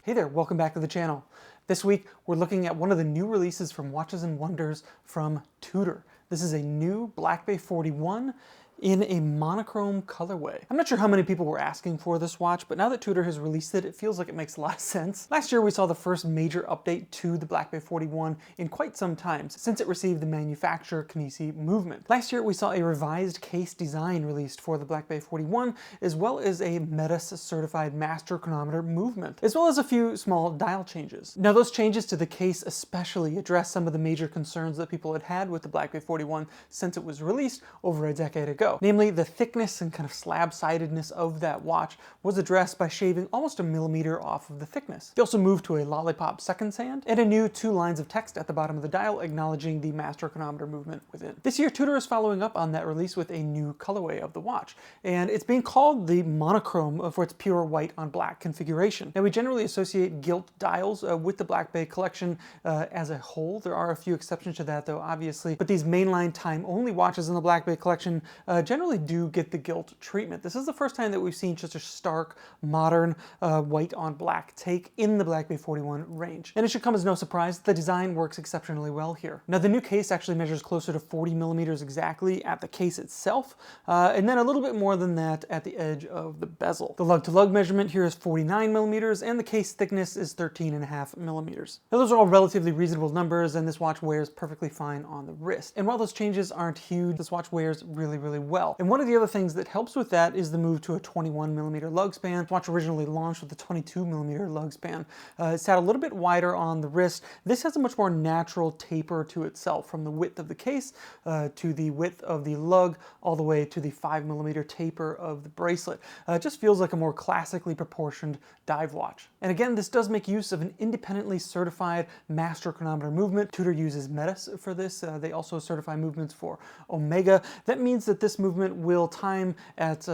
Hey there, welcome back to the channel. This week we're looking at one of the new releases from Watches and Wonders from Tudor. This is a new Black Bay 41 in a monochrome colorway. I'm not sure how many people were asking for this watch, but now that Tudor has released it, it feels like it makes a lot of sense. Last year we saw the first major update to the Black Bay 41 in quite some time, since it received the manufacturer Knisi movement. Last year we saw a revised case design released for the Black Bay 41, as well as a METIS certified master chronometer movement, as well as a few small dial changes. Now those changes to the case especially address some of the major concerns that people had had with the Black Bay 41 since it was released over a decade ago. Namely, the thickness and kind of slab-sidedness of that watch was addressed by shaving almost a millimeter off of the thickness. They also moved to a lollipop seconds hand and a new 2 lines of text at the bottom of the dial acknowledging the master chronometer movement within. This year, Tudor is following up on that release with a new colorway of the watch, and it's being called the Monochrome for its pure white on black configuration. Now, we generally associate gilt dials with the Black Bay collection as a whole. There are a few exceptions to that, though, obviously, but these mainline time-only watches in the Black Bay collection generally do get the gilt treatment. This is the first time that we've seen just a stark, modern, white on black take in the Black Bay 41 range. And it should come as no surprise, the design works exceptionally well here. Now the new case actually measures closer to 40 millimeters exactly at the case itself, and then a little bit more than that at the edge of the bezel. The lug-to-lug measurement here is 49 millimeters, and the case thickness is 13.5 millimeters. Now those are all relatively reasonable numbers, and this watch wears perfectly fine on the wrist. And while those changes aren't huge, this watch wears really well. And one of the other things that helps with that is the move to a 21 millimeter lug span. The watch originally launched with a 22 millimeter lug span. It's had a little bit wider on the wrist. This has a much more natural taper to itself, from the width of the case to the width of the lug, all the way to the 5 millimeter taper of the bracelet. It just feels like a more classically proportioned dive watch. And again, this does make use of an independently certified master chronometer movement. Tudor uses METIS for this. They also certify movements for Omega. That means that this movement will time at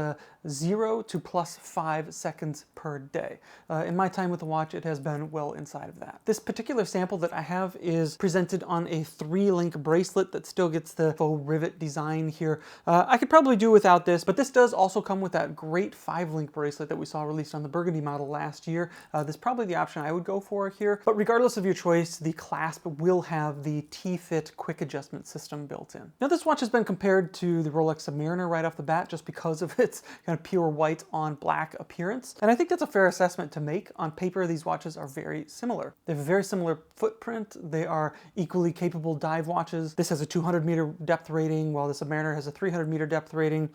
0 to +5 seconds per day. In my time with the watch, it has been well inside of that. This particular sample that I have is presented on a 3-link bracelet that still gets the faux rivet design here. I could probably do without this, but this does also come with that great 5-link bracelet that we saw released on the Burgundy model last year. This is probably the option I would go for here. But regardless of your choice, the clasp will have the T-Fit quick adjustment system built in. Now this watch has been compared to the Rolex Submariner right off the bat, just because of its kind of pure white on black appearance. And I think that's a fair assessment to make. On paper, these watches are very similar. They have a very similar footprint. They are equally capable dive watches. This has a 200-meter depth rating, while the Submariner has a 300-meter depth rating.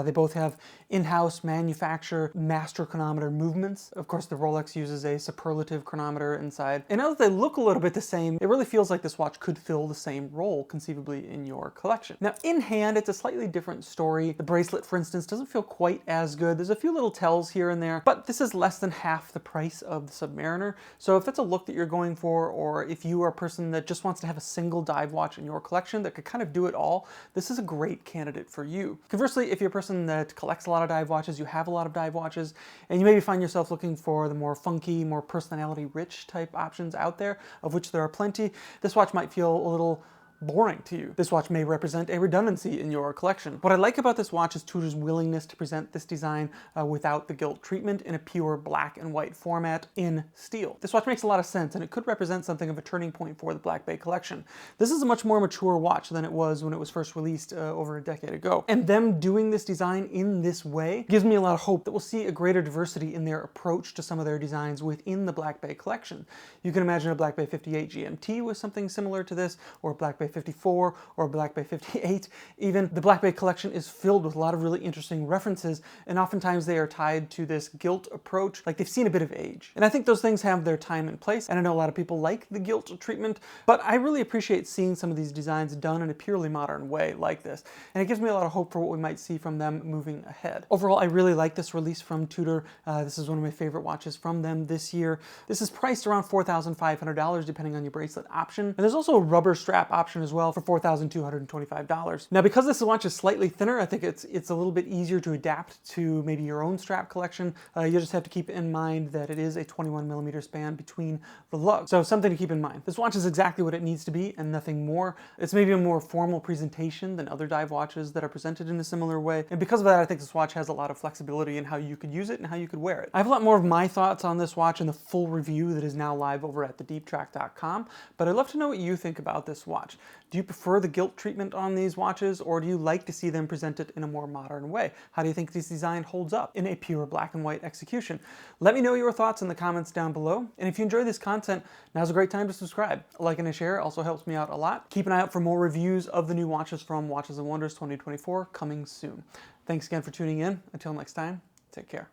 They both have in-house manufacture master chronometer movements. Of course, the Rolex uses a superlative chronometer inside. And now that they look a little bit the same, it really feels like this watch could fill the same role conceivably in your collection. Now, in hand, it's a slightly different story. The bracelet, for instance, doesn't feel quite as good. There's a few little tells here and there, but this is less than half the price of the Submariner. So if that's a look that you're going for, or if you are a person that just wants to have a single dive watch in your collection that could kind of do it all, this is a great candidate for you. Conversely, if you're a person that collects a lot of dive watches, you have a lot of dive watches, and you maybe find yourself looking for the more funky, more personality-rich type options out there, of which there are plenty, this watch might feel a little boring to you. This watch may represent a redundancy in your collection. What I like about this watch is Tudor's willingness to present this design without the gilt treatment in a pure black and white format in steel. This watch makes a lot of sense, and it could represent something of a turning point for the Black Bay collection. This is a much more mature watch than it was when it was first released over a decade ago. And them doing this design in this way gives me a lot of hope that we'll see a greater diversity in their approach to some of their designs within the Black Bay collection. You can imagine a Black Bay 58 GMT with something similar to this, or a Black Bay 54 or Black Bay 58. Even the Black Bay collection is filled with a lot of really interesting references, and oftentimes they are tied to this gilt approach, like they've seen a bit of age. And I think those things have their time and place, and I know a lot of people like the gilt treatment, but I really appreciate seeing some of these designs done in a purely modern way like this, and it gives me a lot of hope for what we might see from them moving ahead. Overall, I really like this release from Tudor. This is one of my favorite watches from them this year. This is priced around $4,500 depending on your bracelet option, and there's also a rubber strap option collection as well for $4,225. Now, because this watch is slightly thinner, I think it's a little bit easier to adapt to maybe your own strap collection. You just have to keep in mind that it is a 21mm span between the lugs. So something to keep in mind. This watch is exactly what it needs to be and nothing more. It's maybe a more formal presentation than other dive watches that are presented in a similar way. And because of that, I think this watch has a lot of flexibility in how you could use it and how you could wear it. I have a lot more of my thoughts on this watch in the full review that is now live over at thedeeptrack.com, but I'd love to know what you think about this watch. Do you prefer the gilt treatment on these watches, or do you like to see them presented in a more modern way? How do you think this design holds up in a pure black and white execution? Let me know your thoughts in the comments down below. And if you enjoy this content, now's a great time to subscribe. A like and a share also helps me out a lot. Keep an eye out for more reviews of the new watches from Watches and Wonders 2024 coming soon. Thanks again for tuning in. Until next time, take care.